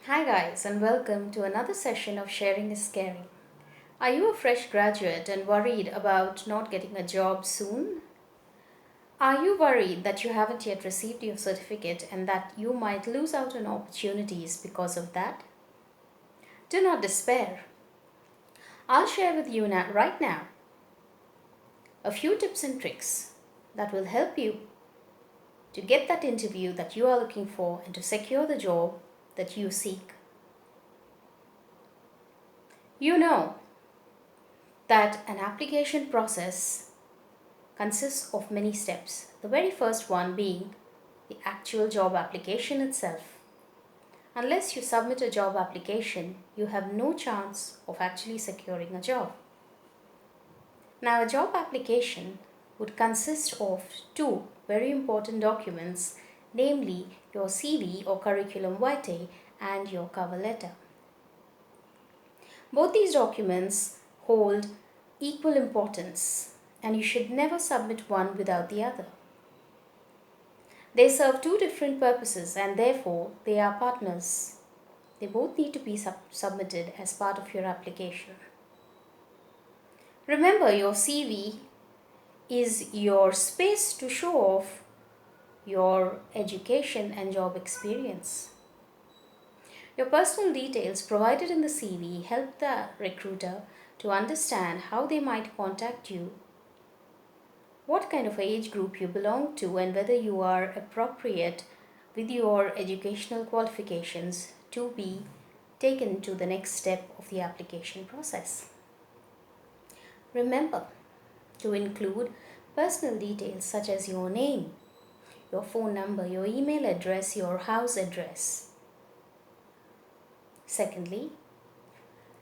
Hi, guys, and welcome to another session of Sharing is Caring. Are you a fresh graduate and worried about not getting a job soon? Are you worried that you haven't yet received your certificate and that you might lose out on opportunities because of that? Do not despair. I'll share with you right now a few tips and tricks that will help you to get that interview that you are looking for and to secure the job that you seek. You know that an application process consists of many steps. The very first one being the actual job application itself. Unless you submit a job application, you have no chance of actually securing a job. Now, a job application would consist of two very important documents, namely your CV or curriculum vitae and your cover letter. Both these documents hold equal importance, and you should never submit one without the other. They serve two different purposes and therefore they are partners. They both need to be submitted as part of your application. Remember, your CV is your space to show off your education and job experience. Your personal details provided in the CV help the recruiter to understand how they might contact you, what kind of age group you belong to, and whether you are appropriate with your educational qualifications to be taken to the next step of the application process. Remember to include personal details such as your name, your phone number, your email address, your house address. Secondly,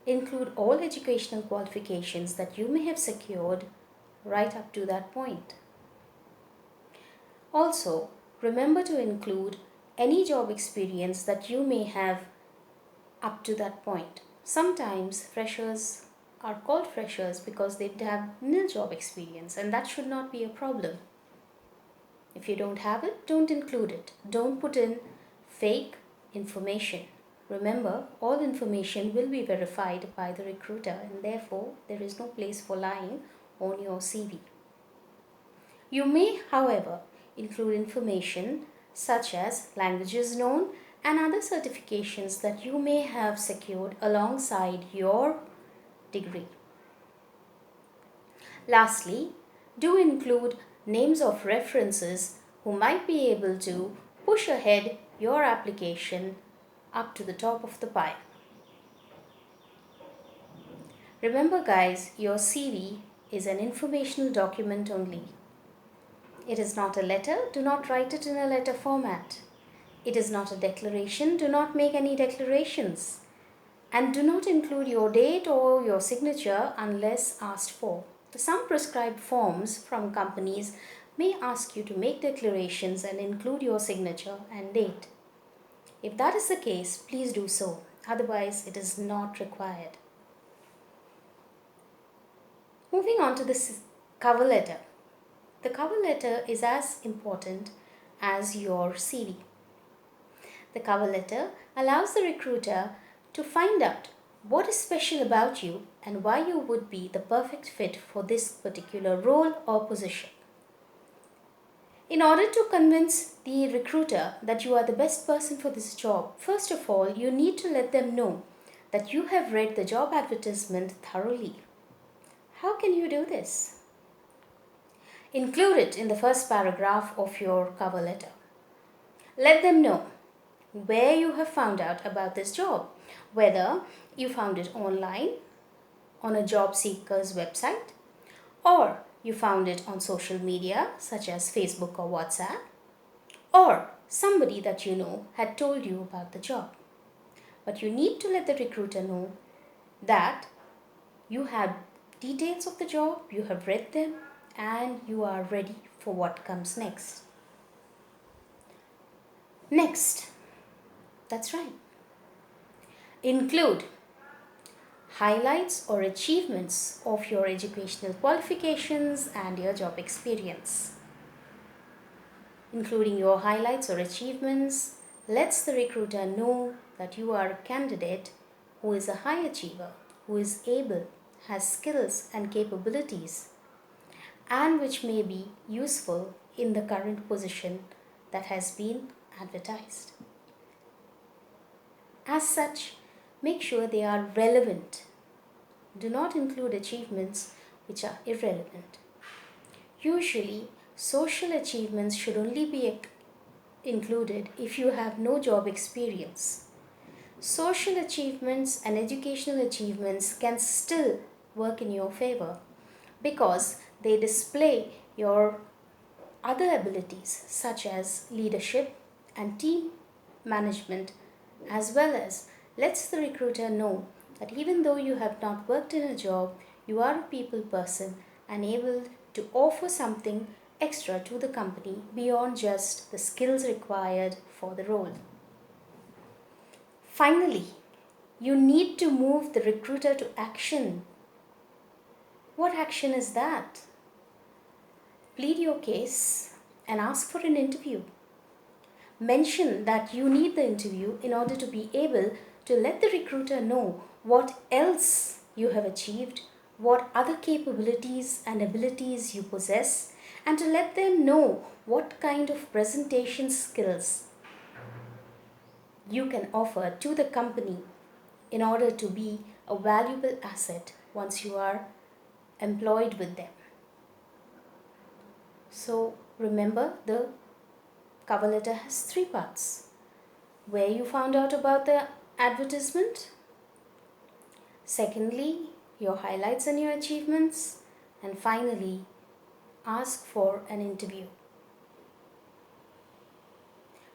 include all educational qualifications that you may have secured right up to that point. Also, remember to include any job experience that you may have up to that point. Sometimes freshers are called freshers because they have nil job experience, and that should not be a problem. If you don't have it, don't include it. Don't put in fake information. Remember, all information will be verified by the recruiter, and therefore there is no place for lying on your CV. You may, however, include information such as languages known and other certifications that you may have secured alongside your degree. Lastly, do include names of references who might be able to push ahead your application up to the top of the pile. Remember, guys, your CV is an informational document only. It is not a letter. Do not write it in a letter format. It is not a declaration. Do not make any declarations. And do not include your date or your signature unless asked for. Some prescribed forms from companies may ask you to make declarations and include your signature and date. If that is the case, please do so. Otherwise, it is not required. Moving on to the cover letter. The cover letter is as important as your CV. The cover letter allows the recruiter to find out what is special about you and why you would be the perfect fit for this particular role or position. In order to convince the recruiter that you are the best person for this job, first of all, you need to let them know that you have read the job advertisement thoroughly. How can you do this? Include it in the first paragraph of your cover letter. Let them know where you have found out about this job, whether you found it online, on a job seeker's website, or you found it on social media such as Facebook or WhatsApp, or somebody that you know had told you about the job. But you need to let the recruiter know that you have details of the job, you have read them, and you are ready for what comes next. Next, that's right. Include highlights or achievements of your educational qualifications and your job experience. Including your highlights or achievements lets the recruiter know that you are a candidate who is a high achiever, who is able, has skills and capabilities, and which may be useful in the current position that has been advertised. As such, make sure they are relevant. Do not include achievements which are irrelevant. Usually, social achievements should only be included if you have no job experience. Social achievements and educational achievements can still work in your favor because they display your other abilities such as leadership and team management, as well as lets the recruiter know that even though you have not worked in a job, you are a people person and able to offer something extra to the company beyond just the skills required for the role. Finally, you need to move the recruiter to action. What action is that? Plead your case and ask for an interview. Mention that you need the interview in order to be able to let the recruiter know what else you have achieved, what other capabilities and abilities you possess, and to let them know what kind of presentation skills you can offer to the company in order to be a valuable asset once you are employed with them. So remember, the cover letter has 3 parts: where you found out about the advertisement, secondly, your highlights and your achievements, and finally, ask for an interview.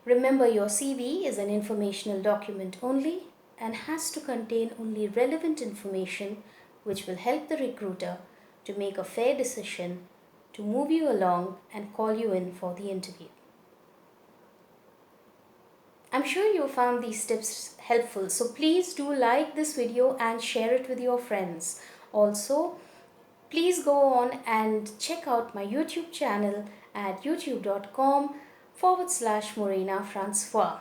Remember, your CV is an informational document only and has to contain only relevant information which will help the recruiter to make a fair decision to move you along and call you in for the interview. I'm sure you found these tips helpful, so please do like this video and share it with your friends. Also, please go on and check out my YouTube channel at youtube.com/Morena Francois.